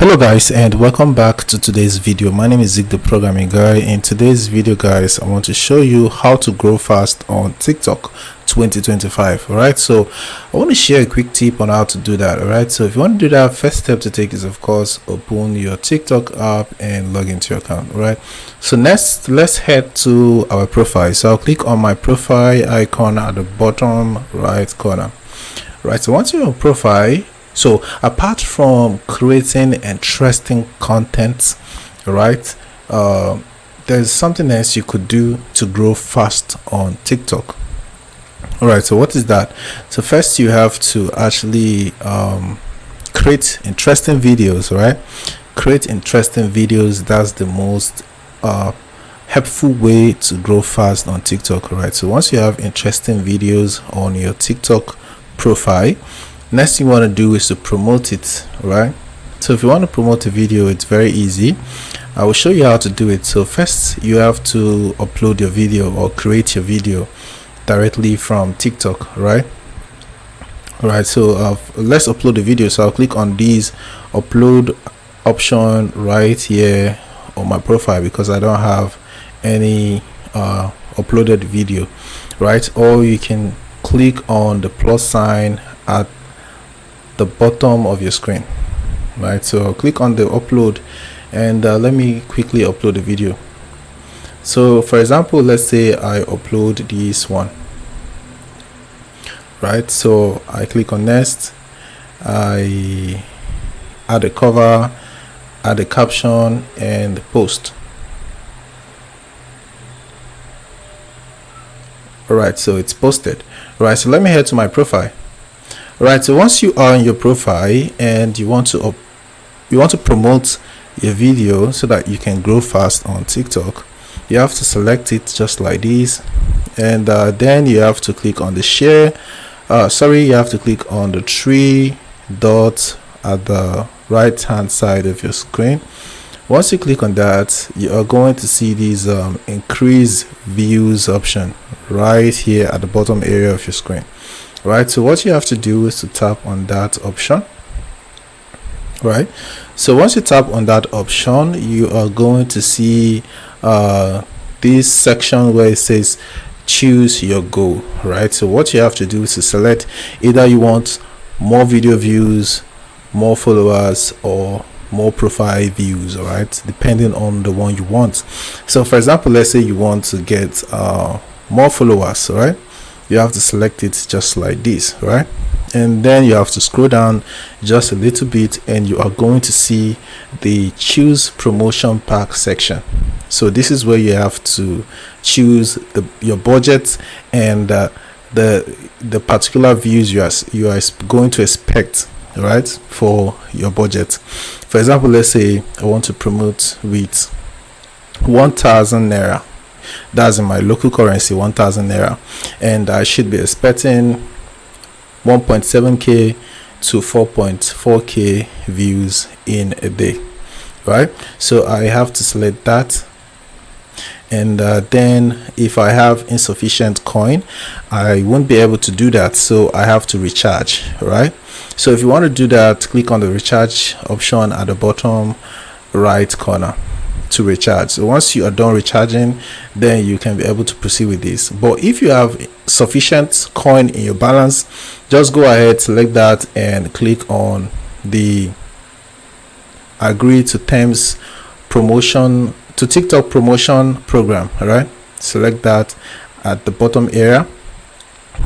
Hello guys, and welcome back to today's video. My name is Zeke, the programming guy. In today's video guys, I want to show you how to grow fast on TikTok 2025. All right, so I want to share a quick tip on how to do that. All right, so if you want to do that, first step to take is of course open your TikTok app and log into your account. All right, so next let's head to our profile. So I'll click on my profile icon at the bottom right corner. Right, so once you're on profile, so apart from creating interesting content, right, there's something else you could do to grow fast on TikTok. All right, so what is that? So first you have to actually create interesting videos. Right, create interesting videos. That's the most helpful way to grow fast on TikTok. Right, so once you have interesting videos on your TikTok profile, next thing you want to do is to promote it. Right, so if you want to promote a video, it's very easy. I will show you how to do it. So first you have to upload your video or create your video directly from TikTok. Right, so let's upload the video. So I'll click on this upload option right here on my profile because I don't have any uploaded video. Right, or you can click on the plus sign at the bottom of your screen. Right, so I'll click on the upload and let me quickly upload the video. So for example, let's say I upload this one. Right, so I click on next, I add a cover, add a caption and post. Alright, so it's posted. Right, so let me head to my profile. Right, so once you are on your profile and you want to promote your video so that you can grow fast on TikTok, you have to select it just like this, and then you have to click on the share. You have to click on the three dots at the right hand side of your screen. Once you click on that, you are going to see this increase views option right here at the bottom area of your screen. Right, so what you have to do is to tap on that option. Right, so once you tap on that option, you are going to see this section where it says choose your goal. Right, so what you have to do is to select either you want more video views, more followers, or more profile views. All right, depending on the one you want. So for example, let's say you want to get more followers. All right, you have to select it just like this. Right, and then you have to scroll down just a little bit and you are going to see the choose promotion pack section. So this is where you have to choose your budget and the particular views you are going to expect, right, for your budget. For example, let's say I want to promote with 1,000 naira. That's in my local currency, 1,000 naira, and I should be expecting 1.7k to 4.4k views in a day. Right, so I have to select that, and then if I have insufficient coin, I won't be able to do that, so I have to recharge. Right, so if you want to do that, click on the recharge option at the bottom right corner to recharge. So once you are done recharging, then you can be able to proceed with this. But if you have sufficient coin in your balance, just go ahead, select that and click on the agree to terms promotion to TikTok promotion program. All right, select that at the bottom area,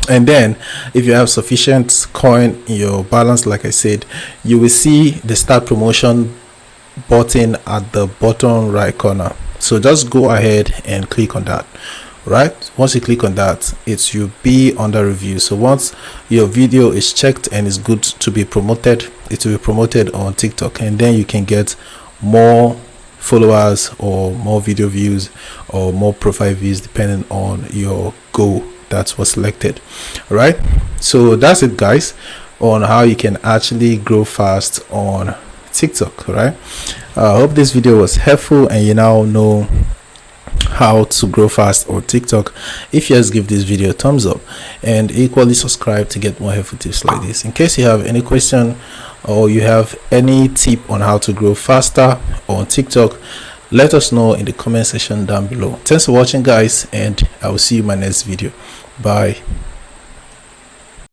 and then if you have sufficient coin in your balance, like I said, you will see the start promotion button at the bottom right corner. So just go ahead and click on that. Right, once you click on that, it will be under review. So once your video is checked and is good to be promoted, it will be promoted on TikTok, and then you can get more followers or more video views or more profile views depending on your goal that was selected. All right, so that's it guys on how you can actually grow fast on TikTok. Right, I hope this video was helpful and you now know how to grow fast on TikTok. If yes, give this video a thumbs up and equally subscribe to get more helpful tips like this. In case you have any question or you have any tip on how to grow faster on TikTok, let us know in the comment section down below. Thanks for watching, guys, and I will see you in my next video. Bye.